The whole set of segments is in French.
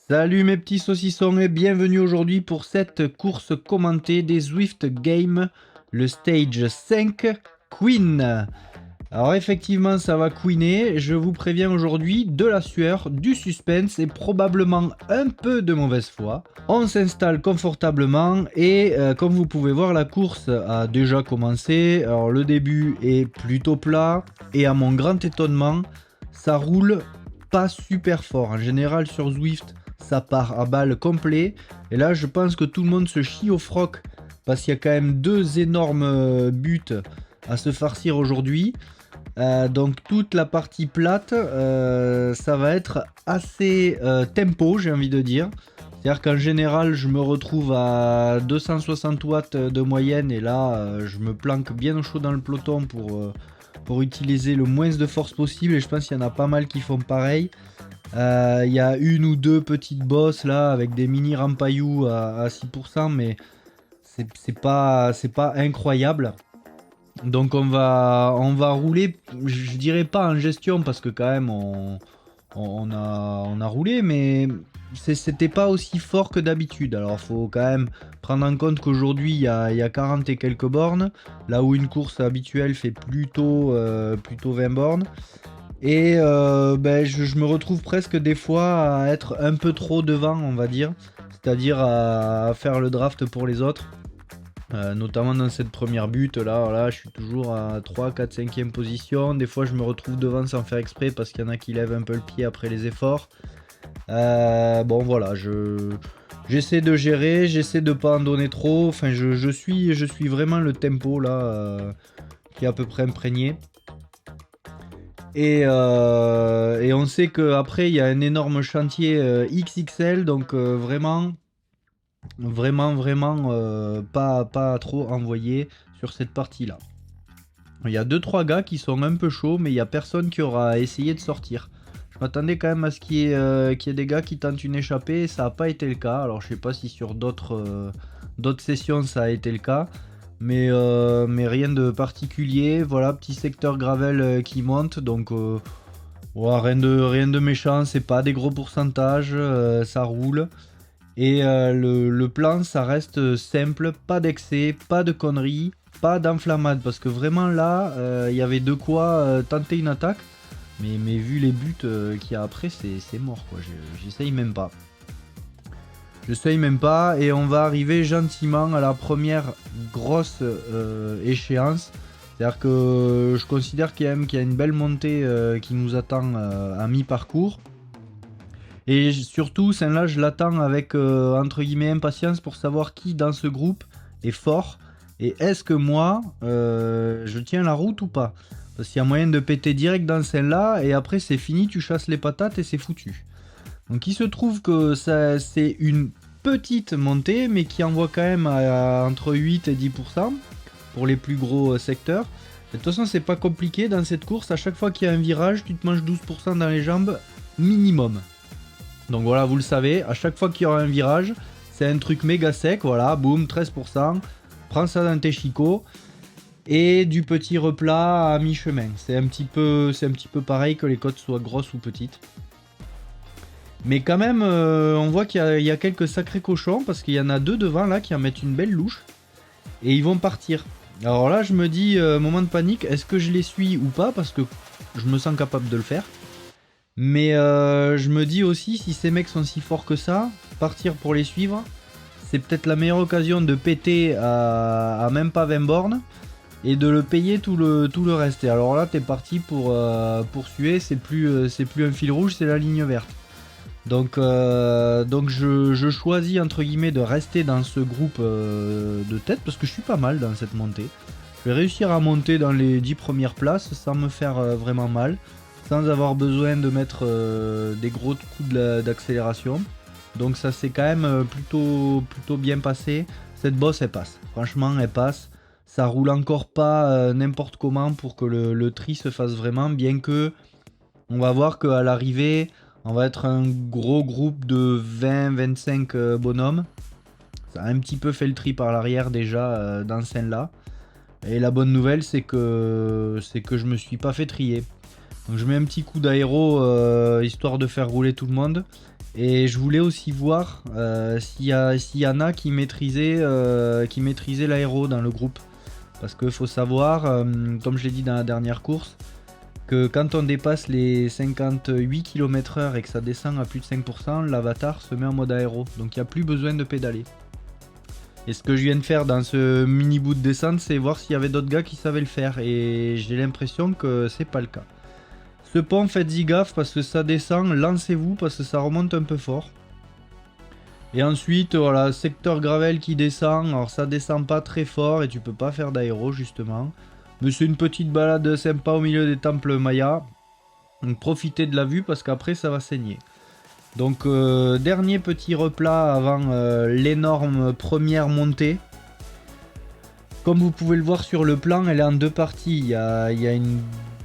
Salut mes petits saucissons et bienvenue aujourd'hui pour cette course commentée des Zwift Games, le stage 5 Queen. Alors effectivement ça va queener, je vous préviens aujourd'hui de la sueur, du suspense et probablement un peu de mauvaise foi. On s'installe confortablement et comme vous pouvez voir la course a déjà commencé. Alors le début est plutôt plat et à mon grand étonnement ça roule pas super fort. En général sur Zwift ça part à balle complet. Et là, je pense que tout le monde se chie au froc parce qu'il y a quand même deux énormes buts à se farcir aujourd'hui. Donc toute la partie plate, ça va être assez tempo, j'ai envie de dire. C'est-à-dire qu'en général, je me retrouve à 260 watts de moyenne et là, je me planque bien au chaud dans le peloton pour utiliser le moins de force possible. Et je pense qu'il y en a pas mal qui font pareil. Il y a une ou deux petites bosses là avec des mini rampailloux à 6%, mais c'est pas incroyable. Donc on va rouler, je dirais pas en gestion parce que quand même on a roulé, mais c'était pas aussi fort que d'habitude. Alors faut quand même prendre en compte qu'aujourd'hui il y a 40 et quelques bornes, là où une course habituelle fait plutôt 20 bornes. Et je me retrouve presque des fois à être un peu trop devant, on va dire. C'est-à-dire à faire le draft pour les autres. Notamment dans cette première butte là, je suis toujours à 3, 4, 5e position. Des fois je me retrouve devant sans faire exprès parce qu'il y en a qui lèvent un peu le pied après les efforts. Bon voilà, j'essaie de gérer, j'essaie de pas en donner trop. Enfin je suis vraiment le tempo là qui est à peu près imprégné. Et on sait qu'après, il y a un énorme chantier XXL, donc vraiment pas trop envoyé sur cette partie-là. Il y a 2-3 gars qui sont un peu chauds, mais il n'y a personne qui aura essayé de sortir. Je m'attendais quand même à ce qu'il y ait des gars qui tentent une échappée, et ça n'a pas été le cas. Alors je sais pas si sur d'autres sessions ça a été le cas. Mais rien de particulier. Voilà, petit secteur gravel qui monte. Donc ouais, rien de méchant. C'est pas des gros pourcentages. Ça roule. Et le plan, ça reste simple. Pas d'excès, pas de conneries, pas d'enflammade. Parce que vraiment là, il y avait de quoi tenter une attaque. Mais vu les buts qu'il y a après, c'est mort quoi. J'essaye même pas. J'essaye même pas et on va arriver gentiment à la première grosse échéance. C'est-à-dire que je considère qu'il y a une belle montée qui nous attend à mi-parcours. Et surtout, celle-là, je l'attends avec entre guillemets impatience pour savoir qui dans ce groupe est fort. Et est-ce que moi, je tiens la route ou pas? Parce qu'il y a moyen de péter direct dans celle-là et après c'est fini, tu chasses les patates et c'est foutu. Donc il se trouve que c'est une petite montée, mais qui envoie quand même entre 8 et 10% pour les plus gros secteurs. De toute façon, c'est pas compliqué dans cette course. À chaque fois qu'il y a un virage, tu te manges 12% dans les jambes minimum. Donc voilà, vous le savez, à chaque fois qu'il y aura un virage, c'est un truc méga sec. Voilà, boum, 13%. Prends ça dans tes chicots. Et du petit replat à mi-chemin. C'est un petit peu pareil que les côtes soient grosses ou petites. Mais quand même, on voit qu'il y a quelques sacrés cochons parce qu'il y en a deux devant là qui en mettent une belle louche et ils vont partir. Alors là, je me dis, moment de panique, est-ce que je les suis ou pas parce que je me sens capable de le faire. Mais je me dis aussi, si ces mecs sont si forts que ça, partir pour les suivre, c'est peut-être la meilleure occasion de péter à même pas 20 bornes et de le payer tout le reste. Et alors là, t'es parti pour suer, c'est plus un fil rouge, c'est la ligne verte. Donc je choisis entre guillemets de rester dans ce groupe de tête parce que je suis pas mal dans cette montée. Je vais réussir à monter dans les 10 premières places sans me faire vraiment mal, sans avoir besoin de mettre des gros coups d'accélération. Donc ça s'est quand même plutôt bien passé. Cette bosse elle passe, franchement elle passe. Ça roule encore pas n'importe comment pour que le tri se fasse vraiment, bien que on va voir qu'à l'arrivée on va être un gros groupe de 20-25 bonhommes. Ça a un petit peu fait le tri par l'arrière déjà dans ce scène-là. Et la bonne nouvelle, c'est que je me suis pas fait trier. Donc je mets un petit coup d'aéro histoire de faire rouler tout le monde. Et je voulais aussi voir s'il y en a qui maîtrisaient l'aéro dans le groupe. Parce qu'il faut savoir, comme je l'ai dit dans la dernière course, que quand on dépasse les 58 km/h et que ça descend à plus de 5%, l'avatar se met en mode aéro. Donc il n'y a plus besoin de pédaler. Et ce que je viens de faire dans ce mini bout de descente, c'est voir s'il y avait d'autres gars qui savaient le faire. Et j'ai l'impression que c'est pas le cas. Ce pont, faites-y gaffe parce que ça descend, lancez-vous parce que ça remonte un peu fort. Et ensuite, voilà, secteur gravel qui descend. Alors ça descend pas très fort et tu peux pas faire d'aéro justement. Mais c'est une petite balade sympa au milieu des temples mayas. Donc profitez de la vue parce qu'après ça va saigner. Donc dernier petit replat avant l'énorme première montée. Comme vous pouvez le voir sur le plan, elle est en deux parties. Il y a une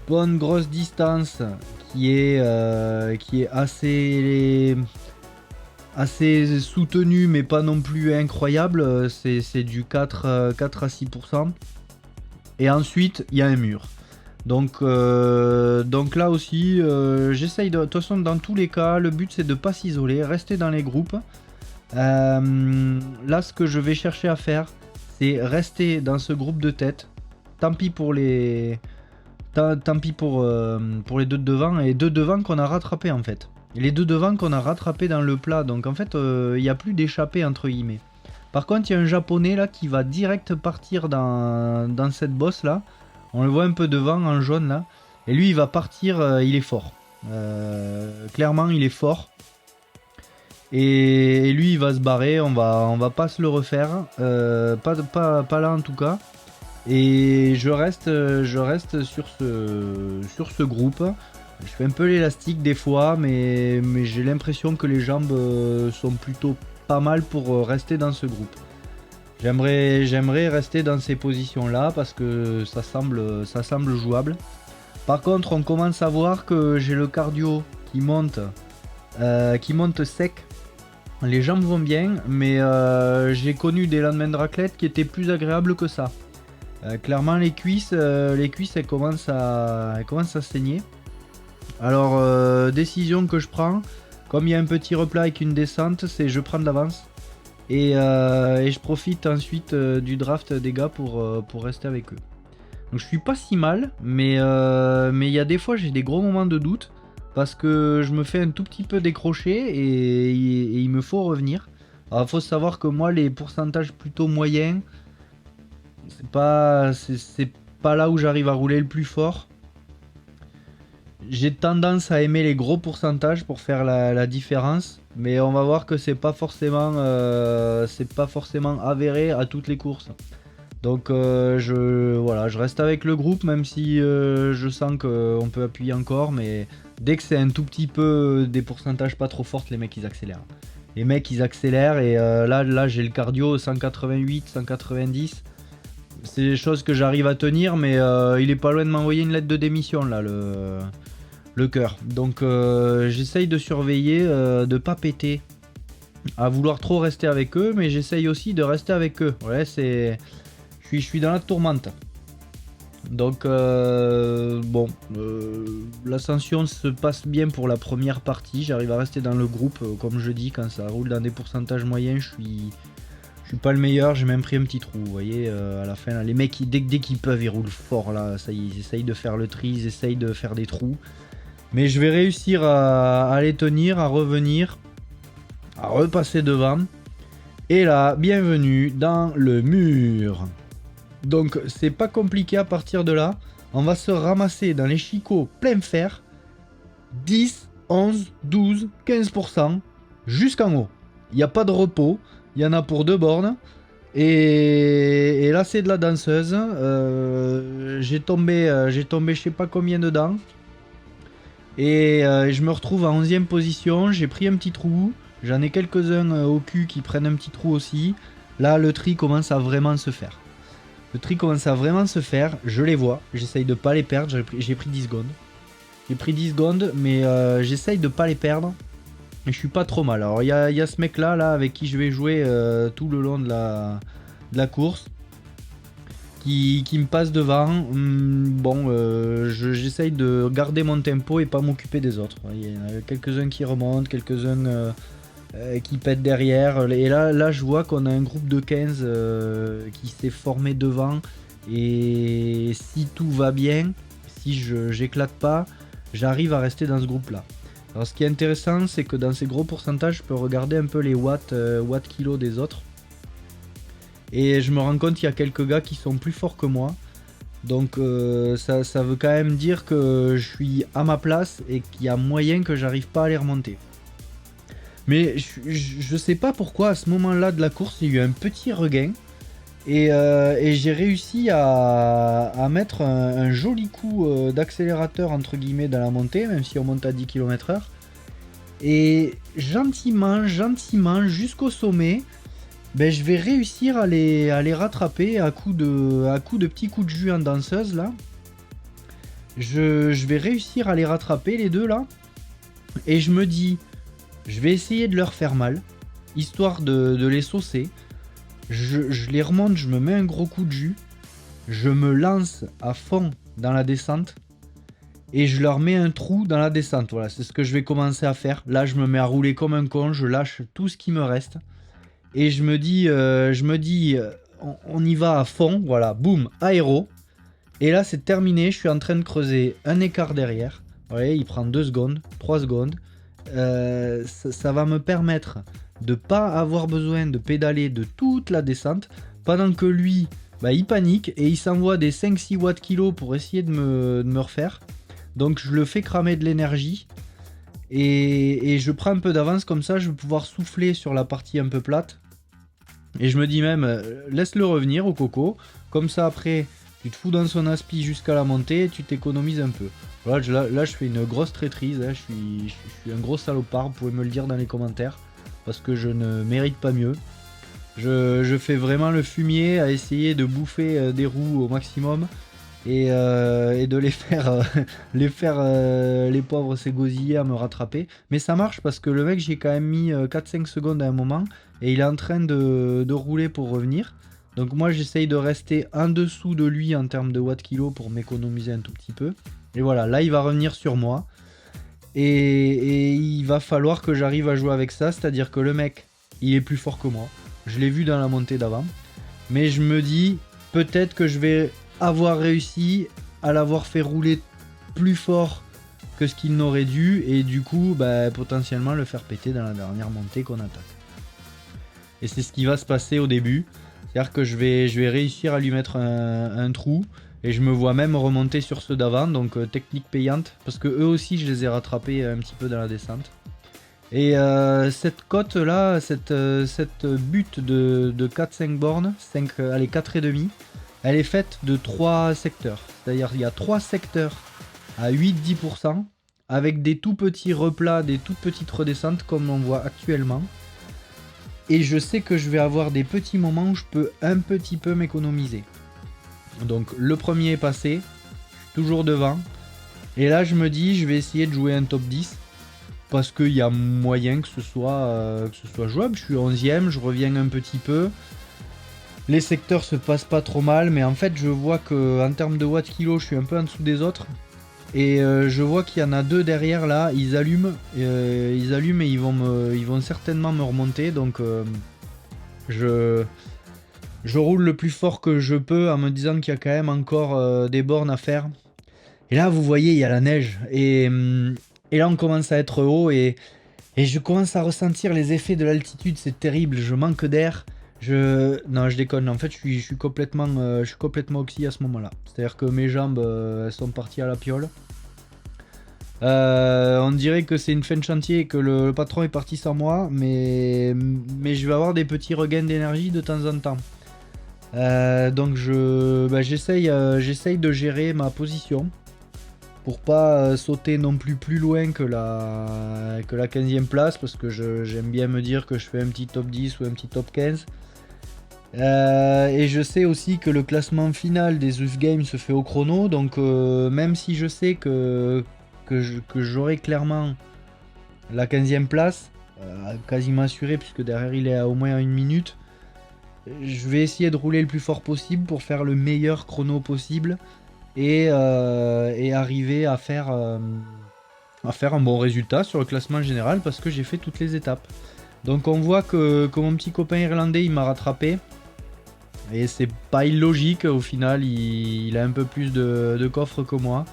bonne grosse distance qui est assez soutenue mais pas non plus incroyable. C'est du 4 à 6%. Et ensuite il y a un mur. Donc là aussi, j'essaye de toute façon dans tous les cas, le but c'est de pas s'isoler, rester dans les groupes. Là ce que je vais chercher à faire, c'est rester dans ce groupe de tête. Tant pis pour les deux de devant et deux devant qu'on a rattrapé en fait. Et les deux devant qu'on a rattrapé dans le plat, donc en fait il n'y a plus d'échappée entre guillemets. Par contre il y a un japonais là qui va direct partir dans cette bosse là. On le voit un peu devant en jaune là. Et lui il va partir, il est fort. Clairement il est fort. Et lui il va se barrer, on va pas se le refaire. Pas là en tout cas. Et je reste sur ce groupe. Je fais un peu l'élastique des fois, mais j'ai l'impression que les jambes sont plutôt pas mal pour rester dans ce groupe. J'aimerais rester dans ces positions là parce que ça semble jouable. Par contre on commence à voir que j'ai le cardio qui monte sec. Les jambes vont bien mais j'ai connu des lendemains de raclette qui étaient plus agréables que ça. Clairement les cuisses elles commencent à saigner. Alors décision que je prends, comme il y a un petit replat avec une descente, c'est je prends de l'avance. Et je profite ensuite du draft des gars pour rester avec eux. Donc je suis pas si mal, mais il y a des fois j'ai des gros moments de doute parce que je me fais un tout petit peu décrocher et il me faut revenir. Alors il faut savoir que moi les pourcentages plutôt moyens, c'est pas là où j'arrive à rouler le plus fort. J'ai tendance à aimer les gros pourcentages pour faire la différence, mais on va voir que c'est pas forcément avéré à toutes les courses. Donc je reste avec le groupe même si je sens qu'on peut appuyer encore, mais dès que c'est un tout petit peu des pourcentages pas trop forts, les mecs ils accélèrent. Les mecs ils accélèrent et là j'ai le cardio 188, 190. C'est des choses que j'arrive à tenir, mais il est pas loin de m'envoyer une lettre de démission là le cœur. Donc j'essaye de surveiller, de pas péter à vouloir trop rester avec eux, mais j'essaye aussi de rester avec eux. Ouais, je suis dans la tourmente. Donc l'ascension se passe bien pour la première partie. J'arrive à rester dans le groupe, comme je dis, quand ça roule dans des pourcentages moyens, je suis pas le meilleur, j'ai même pris un petit trou, vous voyez, à la fin là, les mecs dès qu'ils peuvent ils roulent fort là, ça ils essayent de faire le tri, ils essayent de faire des trous. Mais je vais réussir à les tenir, à revenir, à repasser devant. Et là, bienvenue dans le mur. Donc c'est pas compliqué à partir de là. On va se ramasser dans les chicots plein fer. 10, 11, 12, 15% jusqu'en haut. Il n'y a pas de repos. Il y en a pour 2 bornes. Et là c'est de la danseuse. J'ai tombé je sais pas combien dedans. Et je me retrouve en 11e position. J'ai pris un petit trou. J'en ai quelques-uns au cul qui prennent un petit trou aussi. Là le tri commence à vraiment se faire. Je les vois. J'essaye de pas les perdre. J'ai pris 10 secondes. Mais j'essaye de pas les perdre. Et je suis pas trop mal. Alors il y a ce mec là avec qui je vais jouer tout le long de la course. qui me passent devant. Bon, j'essaye de garder mon tempo et pas m'occuper des autres. Il y en a quelques-uns qui remontent, quelques-uns qui pètent derrière. Et là je vois qu'on a un groupe de 15 qui s'est formé devant. Et si tout va bien, si j'éclate pas, j'arrive à rester dans ce groupe-là. Alors ce qui est intéressant, c'est que dans ces gros pourcentages, je peux regarder un peu les watts kilos des autres. Et je me rends compte qu'il y a quelques gars qui sont plus forts que moi. Donc ça veut quand même dire que je suis à ma place et qu'il y a moyen que j'arrive pas à les remonter. Mais je sais pas pourquoi à ce moment-là de la course, il y a eu un petit regain. Et j'ai réussi à mettre un joli coup d'accélérateur entre guillemets dans la montée, même si on monte à 10 km/h. Et gentiment, jusqu'au sommet, ben, je vais réussir à les rattraper à coup de petits coups de jus en danseuse là. Je vais réussir à les rattraper les deux là. Et je me dis, je vais essayer de leur faire mal, histoire de les saucer. Je les remonte, je me mets un gros coup de jus. Je me lance à fond dans la descente. Et je leur mets un trou dans la descente. Voilà, c'est ce que je vais commencer à faire. Là, je me mets à rouler comme un con. Je lâche tout ce qui me reste. Et je me dis, on y va à fond. Voilà, boum, aéro. Et là, c'est terminé. Je suis en train de creuser un écart derrière. Vous voyez, il prend 2 secondes, 3 secondes. Ça va me permettre de pas avoir besoin de pédaler de toute la descente. Pendant que lui, bah, il panique et il s'envoie des 5-6 watts kilo pour essayer de me refaire. Donc je le fais cramer de l'énergie et je prends un peu d'avance, comme ça je vais pouvoir souffler sur la partie un peu plate. Et je me dis même, laisse-le revenir au coco, comme ça après tu te fous dans son aspi jusqu'à la montée et tu t'économises un peu. Voilà, là je fais une grosse traîtrise, hein, je suis un gros salopard, vous pouvez me le dire dans les commentaires, parce que je ne mérite pas mieux. Je fais vraiment le fumier à essayer de bouffer des roues au maximum. Et de les pauvres s'égosiller à me rattraper. Mais ça marche parce que le mec, j'ai quand même mis 4-5 secondes à un moment et il est en train de rouler pour revenir. Donc moi j'essaye de rester en dessous de lui en termes de watts kilo pour m'économiser un tout petit peu. Et voilà, là il va revenir sur moi. Et il va falloir que j'arrive à jouer avec ça, c'est-à-dire que le mec, il est plus fort que moi. Je l'ai vu dans la montée d'avant. Mais je me dis, peut-être que je vais avoir réussi à l'avoir fait rouler plus fort que ce qu'il n'aurait dû. Et du coup, bah, potentiellement le faire péter dans la dernière montée qu'on attaque. Et c'est ce qui va se passer au début. C'est-à-dire que je vais réussir à lui mettre un trou. Et je me vois même remonter sur ceux d'avant, donc technique payante, parce que eux aussi je les ai rattrapés un petit peu dans la descente. Et cette côte là, cette butte de 4-5 bornes, 4,5, elle est faite de 3 secteurs. C'est-à-dire il y a 3 secteurs à 8-10%, avec des tout petits replats, des toutes petites redescentes comme on voit actuellement. Et je sais que je vais avoir des petits moments où je peux un petit peu m'économiser. Donc le premier est passé, toujours devant. Et là je me dis, je vais essayer de jouer un top 10. Parce qu'il y a moyen que ce soit jouable. Je suis 11ème, je reviens un petit peu. Les secteurs se passent pas trop mal. Mais en fait je vois qu'en termes de watts kilo, je suis un peu en dessous des autres. Et je vois qu'il y en a 2 derrière là. Ils allument et ils vont certainement me remonter. Donc je roule le plus fort que je peux en me disant qu'il y a quand même encore des bornes à faire. Et là, vous voyez, il y a la neige. Et là, on commence à être haut et je commence à ressentir les effets de l'altitude. C'est terrible, je manque d'air. Non, je déconne. En fait, je suis complètement oxy à ce moment-là. C'est-à-dire que mes jambes elles sont parties à la piole. On dirait que c'est une fin de chantier et que le patron est parti sans moi. Mais je vais avoir des petits regains d'énergie de temps en temps. Donc j'essaye de gérer ma position pour pas sauter non plus loin que la 15e place, parce que j'aime bien me dire que je fais un petit top 10 ou un petit top 15. Et je sais aussi que le classement final des UF Games se fait au chrono, donc même si je sais que j'aurai clairement la 15e place, quasiment assurée puisque derrière il est à au moins à 1 minute. je vais essayer de rouler le plus fort possible pour faire le meilleur chrono possible et arriver à faire un bon résultat sur le classement général parce que j'ai fait toutes les étapes. Donc on voit que mon petit copain irlandais il m'a rattrapé. Et c'est pas illogique, au final il a un peu plus de coffre que moi.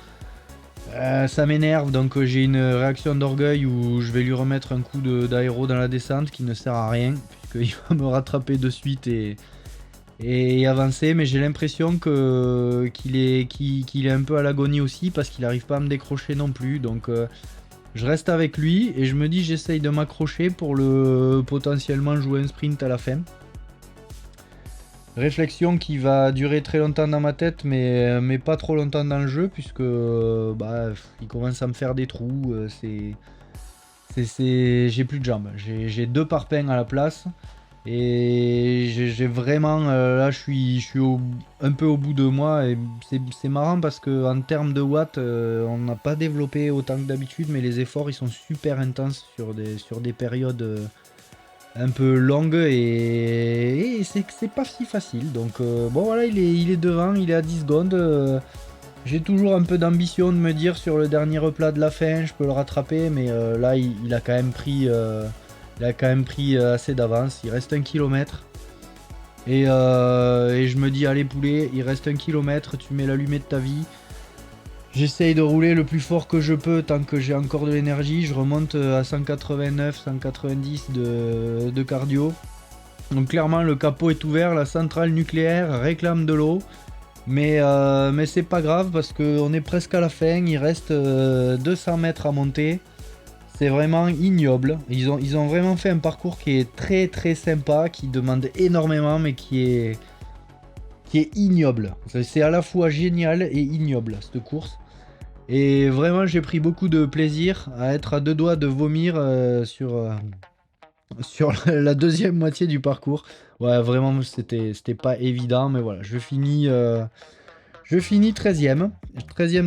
Ça m'énerve, donc j'ai une réaction d'orgueil où je vais lui remettre un coup d'aéro dans la descente qui ne sert à rien, puisqu'il va me rattraper de suite et avancer. Mais j'ai l'impression qu'il est un peu à l'agonie aussi, parce qu'il n'arrive pas à me décrocher non plus. Donc je reste avec lui et je me dis j'essaye de m'accrocher pour potentiellement jouer un sprint à la fin. Réflexion qui va durer très longtemps dans ma tête, mais pas trop longtemps dans le jeu, puisque il commence à me faire des trous. J'ai plus de jambes. J'ai 2 parpaings à la place. Et j'ai vraiment... là, je suis un peu au bout de moi. Et c'est marrant parce qu'en termes de watts, on n'a pas développé autant que d'habitude, mais les efforts, ils sont super intenses sur des périodes... un peu longue et c'est pas si facile. Donc bon voilà, il est devant, il est à 10 secondes. J'ai toujours un peu d'ambition de me dire sur le dernier replat de la fin je peux le rattraper, mais là il a quand même pris assez d'avance. Il reste 1 km et je me dis allez poulet, il reste 1 km, tu mets l'allumé de ta vie. J'essaye de rouler le plus fort que je peux tant que j'ai encore de l'énergie. Je remonte à 189, 190 de cardio. Donc clairement le capot est ouvert, la centrale nucléaire réclame de l'eau. Mais c'est pas grave parce qu'on est presque à la fin, il reste 200 mètres à monter. C'est vraiment ignoble. Ils ont vraiment fait un parcours qui est très très sympa, qui demande énormément mais qui est ignoble. C'est à la fois génial et ignoble cette course. Et vraiment j'ai pris beaucoup de plaisir à être à 2 doigts de vomir sur la deuxième moitié du parcours. Ouais, vraiment c'était pas évident, mais voilà, je finis 13ème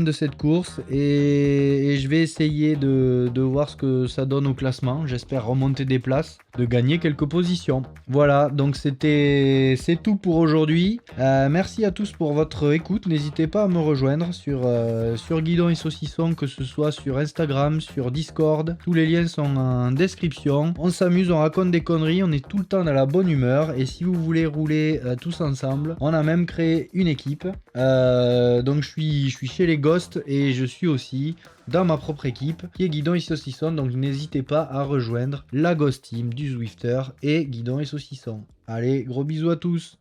de cette course et je vais essayer de voir ce que ça donne au classement. J'espère remonter des places, de gagner quelques positions. Voilà, donc c'est tout pour aujourd'hui. Merci à tous pour votre écoute. N'hésitez pas à me rejoindre sur Guidon et Saucisson, que ce soit sur Instagram, sur Discord. Tous les liens sont en description. On s'amuse, on raconte des conneries, on est tout le temps dans la bonne humeur. Et si vous voulez rouler tous ensemble, on a même créé une équipe. Donc je suis chez les Ghosts et je suis aussi dans ma propre équipe qui est Guidon et Saucisson. Donc n'hésitez pas à rejoindre la Ghost Team du Zwifter et Guidon et Saucisson. Allez, gros bisous à tous.